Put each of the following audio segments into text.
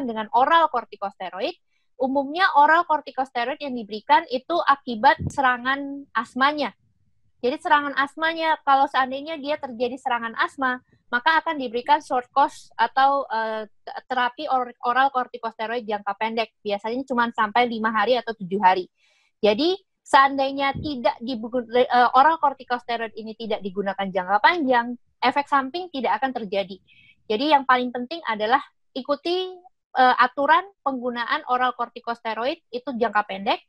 dengan oral kortikosteroid, umumnya oral kortikosteroid yang diberikan itu akibat serangan asmanya. Jadi serangan asmanya, kalau seandainya dia terjadi serangan asma, maka akan diberikan short course atau terapi oral kortikosteroid jangka pendek. Biasanya cuma sampai 5 hari atau 7 hari. Jadi seandainya oral kortikosteroid ini tidak digunakan jangka panjang, efek samping tidak akan terjadi. Jadi yang paling penting adalah ikuti aturan penggunaan oral kortikosteroid itu jangka pendek,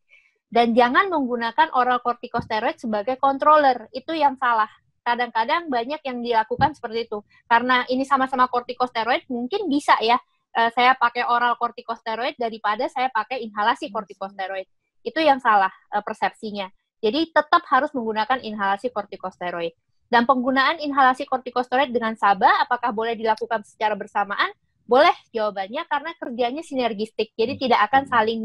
dan jangan menggunakan oral kortikosteroid sebagai controller. Itu yang salah. Kadang-kadang banyak yang dilakukan seperti itu. Karena ini sama-sama kortikosteroid, mungkin bisa ya saya pakai oral kortikosteroid daripada saya pakai inhalasi kortikosteroid. Itu yang salah persepsinya. Jadi tetap harus menggunakan inhalasi kortikosteroid. Dan penggunaan inhalasi kortikosteroid dengan SABA, apakah boleh dilakukan secara bersamaan? Boleh jawabannya, karena kerjanya sinergistik. Jadi tidak akan saling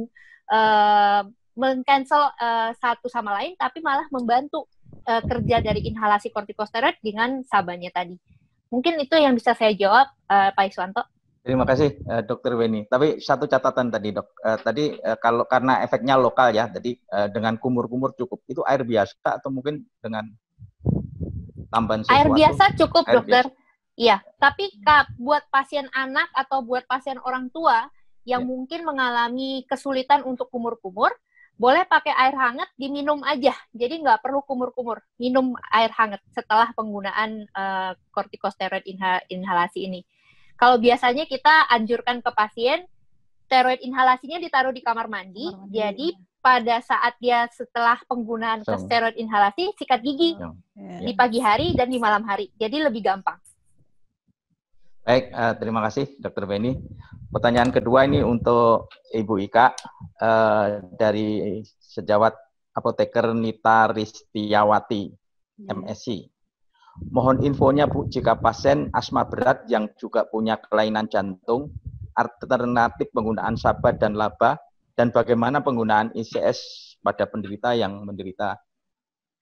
men-cancel satu sama lain, tapi malah membantu kerja dari inhalasi kortikosteroid dengan SABA-nya tadi. Mungkin itu yang bisa saya jawab, Pak Iswanto. Terima kasih, Dr. Weni. Tapi satu catatan tadi, Dok. Tadi kalau karena efeknya lokal ya, jadi dengan kumur-kumur cukup. Itu air biasa atau mungkin dengan tambahan sesuatu? Air biasa cukup, air dokter. Biasa. Iya, tapi buat pasien anak atau buat pasien orang tua yang mungkin mengalami kesulitan untuk kumur-kumur, boleh pakai air hangat, diminum aja. Jadi nggak perlu kumur-kumur. Minum air hangat setelah penggunaan kortikosteroid inhalasi ini. Kalau biasanya kita anjurkan ke pasien, steroid inhalasinya ditaruh di kamar mandi. Jadi pada saat dia setelah penggunaan steroid inhalasi, sikat gigi di pagi hari dan di malam hari. Jadi lebih gampang. Baik, terima kasih Dr. Beni. Pertanyaan kedua ini untuk Ibu Ika dari Sejawat Apoteker Nita Ristiawati, MSc. Mohon infonya Bu, jika pasien asma berat yang juga punya kelainan jantung, alternatif penggunaan SABA dan LABA, dan bagaimana penggunaan ICS pada penderita yang menderita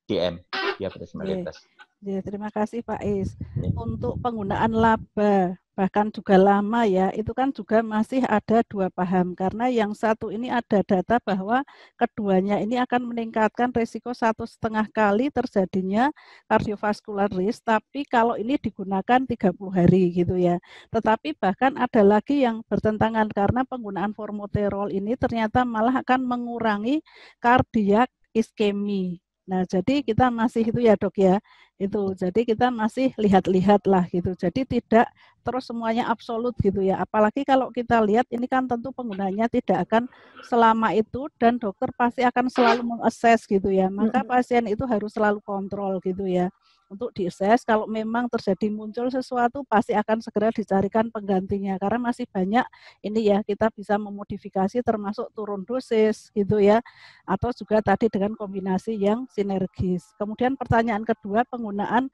DM, diabetes mellitus. Ya, terima kasih Pak Is. Untuk penggunaan LABA, bahkan juga lama ya, itu kan juga masih ada dua paham. Karena yang satu ini ada data bahwa keduanya ini akan meningkatkan risiko 1,5 kali terjadinya cardiovascular risk, tapi kalau ini digunakan 30 hari gitu ya. Tetapi bahkan ada lagi yang bertentangan karena penggunaan formoterol ini ternyata malah akan mengurangi cardiac ischemia. Nah, jadi kita masih itu ya dok ya, itu jadi kita masih lihat-lihat lah gitu, jadi tidak terus semuanya absolut gitu ya, apalagi kalau kita lihat ini kan tentu penggunanya tidak akan selama itu dan dokter pasti akan selalu mengakses gitu ya, maka pasien itu harus selalu kontrol gitu ya, untuk diakses kalau memang terjadi muncul sesuatu pasti akan segera dicarikan penggantinya, karena masih banyak ini ya kita bisa memodifikasi termasuk turun dosis gitu ya, atau juga tadi dengan kombinasi yang sinergis. Kemudian pertanyaan kedua, penggunaan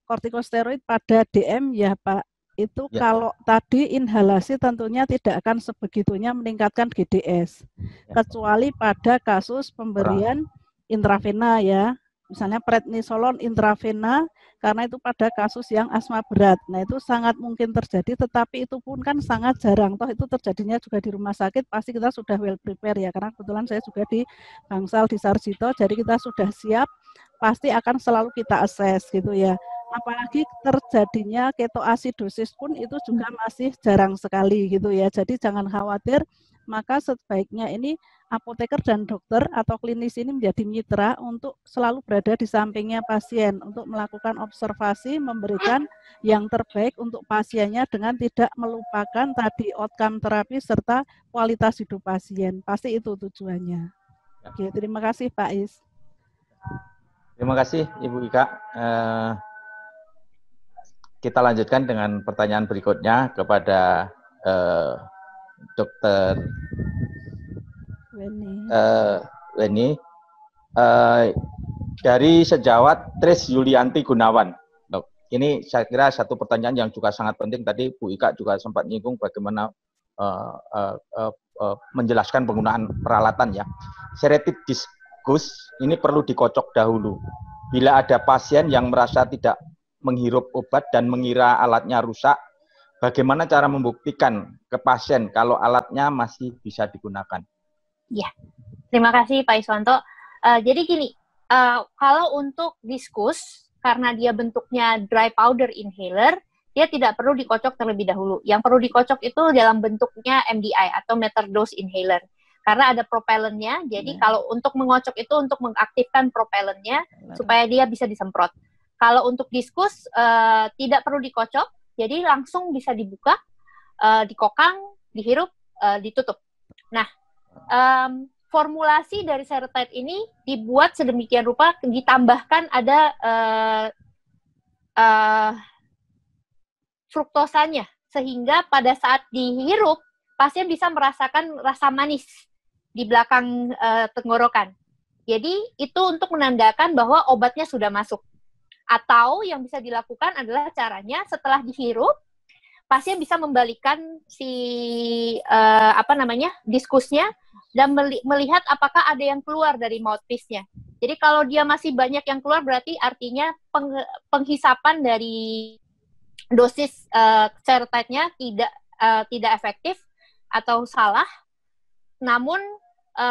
kortikosteroid pada DM ya Pak, itu ya. Kalau tadi inhalasi tentunya tidak akan sebegitunya meningkatkan GDS, ya. Kecuali pada kasus pemberian intravena ya, misalnya prednisolon intravena, karena itu pada kasus yang asma berat. Nah itu sangat mungkin terjadi, tetapi itu pun kan sangat jarang. Toh itu terjadinya juga di rumah sakit, pasti kita sudah well prepare ya. Karena kebetulan saya juga di Bangsal di Sarjito, jadi kita sudah siap, pasti akan selalu kita assess gitu ya. Apalagi terjadinya ketoasidosis pun itu juga masih jarang sekali gitu ya. Jadi jangan khawatir, maka sebaiknya ini apoteker dan dokter atau klinis ini menjadi mitra untuk selalu berada di sampingnya pasien untuk melakukan observasi, memberikan yang terbaik untuk pasiennya dengan tidak melupakan tadi outcome terapi serta kualitas hidup pasien. Pasti itu tujuannya. Oke, terima kasih Pak Is. Terima kasih Ibu Ika. Kita lanjutkan dengan pertanyaan berikutnya kepada Dr. Weni. Dari Sejawat Tris Yulianti Gunawan. Dok, ini saya kira satu pertanyaan yang juga sangat penting. Tadi Bu Ika juga sempat nyinggung bagaimana menjelaskan penggunaan peralatan ya. Seretik diskus ini perlu dikocok dahulu. Bila ada pasien yang merasa tidak menghirup obat dan mengira alatnya rusak, bagaimana cara membuktikan ke pasien kalau alatnya masih bisa digunakan? Ya, terima kasih Pak Iswanto. Jadi gini, kalau untuk diskus, karena dia bentuknya dry powder inhaler, dia tidak perlu dikocok terlebih dahulu. Yang perlu dikocok itu dalam bentuknya MDI atau metered dose inhaler. Karena ada propellennya, jadi kalau untuk mengocok itu untuk mengaktifkan propellennya supaya dia bisa disemprot. Kalau untuk diskus, tidak perlu dikocok, jadi langsung bisa dibuka, dikokang, dihirup, ditutup. Nah, formulasi dari Seretide ini dibuat sedemikian rupa, ditambahkan ada fruktosanya, sehingga pada saat dihirup, pasien bisa merasakan rasa manis di belakang tenggorokan. Jadi itu untuk menandakan bahwa obatnya sudah masuk. Atau yang bisa dilakukan adalah caranya setelah dihirup, pasien bisa membalikan si diskusnya dan melihat apakah ada yang keluar dari mouthpiece-nya. Jadi kalau dia masih banyak yang keluar, berarti artinya penghisapan dari dosis Seretide-nya tidak efektif atau salah. Namun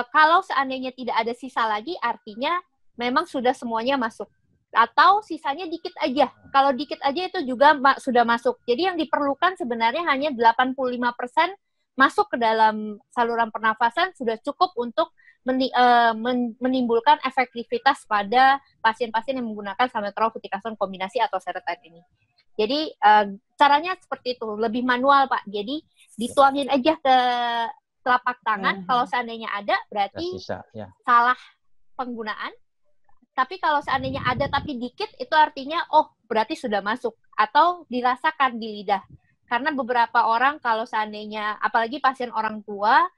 kalau seandainya tidak ada sisa lagi, artinya memang sudah semuanya masuk. Atau sisanya dikit aja. Kalau dikit aja itu juga sudah masuk. Jadi yang diperlukan sebenarnya hanya 85% masuk ke dalam saluran pernafasan sudah cukup untuk menimbulkan efektivitas pada pasien-pasien yang menggunakan salmeterol fluticasone kombinasi atau Seretide ini. Jadi caranya seperti itu, lebih manual Pak. Jadi dituangin aja ke telapak tangan, kalau seandainya ada berarti salah penggunaan. Tapi kalau seandainya ada tapi dikit, itu artinya berarti sudah masuk atau dirasakan di lidah. Karena beberapa orang kalau seandainya, apalagi pasien orang tua,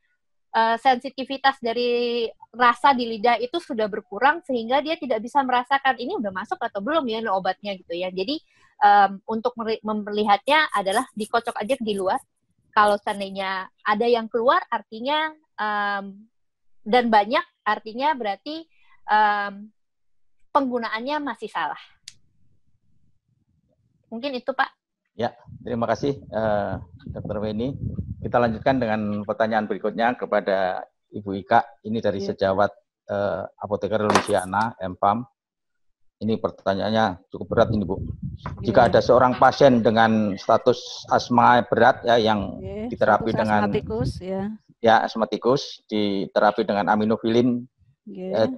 sensitivitas dari rasa di lidah itu sudah berkurang sehingga dia tidak bisa merasakan ini udah masuk atau belum ya obatnya gitu ya. Jadi untuk melihatnya adalah dikocok aja di luar. Kalau seandainya ada yang keluar artinya dan banyak artinya berarti penggunaannya masih salah. Mungkin itu Pak. Ya, terima kasih Dr. Weni. Kita lanjutkan dengan pertanyaan berikutnya kepada Ibu Ika. Ini dari sejawat Apoteker Louisiana, MPAM. Ini pertanyaannya cukup berat ini Bu. Jika ada seorang pasien dengan status asma berat ya yang diterapi dengan asmatikus, diterapi dengan aminofilin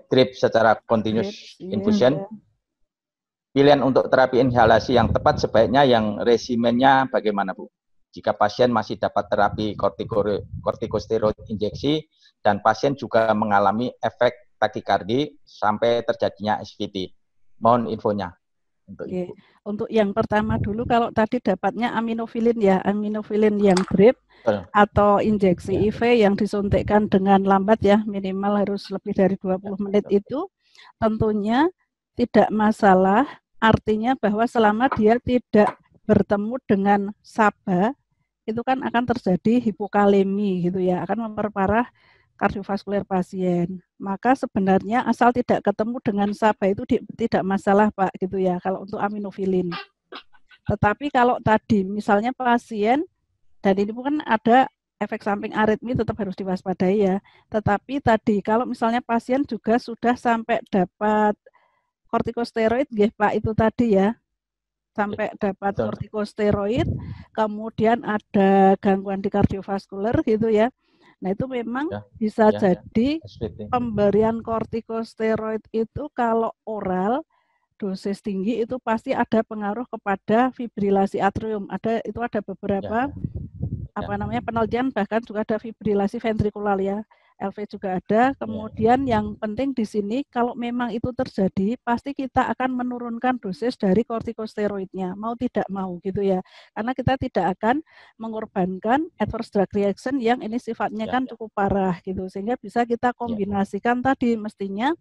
drip secara continuous infusion. Pilihan untuk terapi inhalasi yang tepat sebaiknya yang resimennya bagaimana Bu? Jika pasien masih dapat terapi kortikosteroid injeksi dan pasien juga mengalami efek takikardi sampai terjadinya SVT. Mohon infonya. Untuk yang pertama dulu, kalau tadi dapatnya aminofilin ya, aminofilin yang drip atau injeksi IV yang disuntikkan dengan lambat ya, minimal harus lebih dari 20 menit itu, tentunya tidak masalah, artinya bahwa selama dia tidak bertemu dengan SABA, itu kan akan terjadi hipokalemi gitu ya, akan memperparah kardiovaskuler pasien. Maka sebenarnya asal tidak ketemu dengan SABA itu tidak masalah Pak gitu ya kalau untuk aminofilin. Tetapi kalau tadi misalnya pasien, dan ini kan ada efek samping aritmi tetap harus diwaspadai ya. Tetapi tadi kalau misalnya pasien juga sudah sampai dapat kortikosteroid ya Pak itu tadi ya. Sampai dapat kortikosteroid, kemudian ada gangguan di kardiovaskuler gitu ya. Nah itu memang bisa jadi pemberian kortikosteroid itu kalau oral dosis tinggi itu pasti ada pengaruh kepada fibrilasi atrium. Itu ada beberapa penelitian, bahkan juga ada fibrilasi ventrikular ya. LV juga ada. Kemudian yang penting di sini kalau memang itu terjadi pasti kita akan menurunkan dosis dari kortikosteroidnya, mau tidak mau gitu ya. Karena kita tidak akan mengorbankan adverse drug reaction yang ini sifatnya kan cukup parah gitu. Sehingga bisa kita kombinasikan tadi mestinya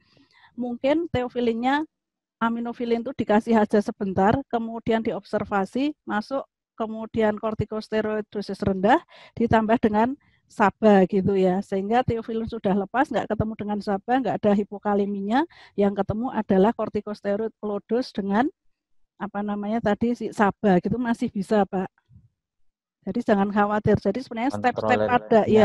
mungkin teofilinnya aminofilin itu dikasih aja sebentar, kemudian diobservasi, masuk, kemudian kortikosteroid dosis rendah ditambah dengan SABA gitu ya, sehingga teofilin sudah lepas, nggak ketemu dengan SABA, nggak ada hipokaleminya, yang ketemu adalah kortikosteroid low dose dengan tadi si SABA gitu masih bisa Pak. Jadi jangan khawatir. Jadi sebenarnya step-step Kontrolernya ada ya.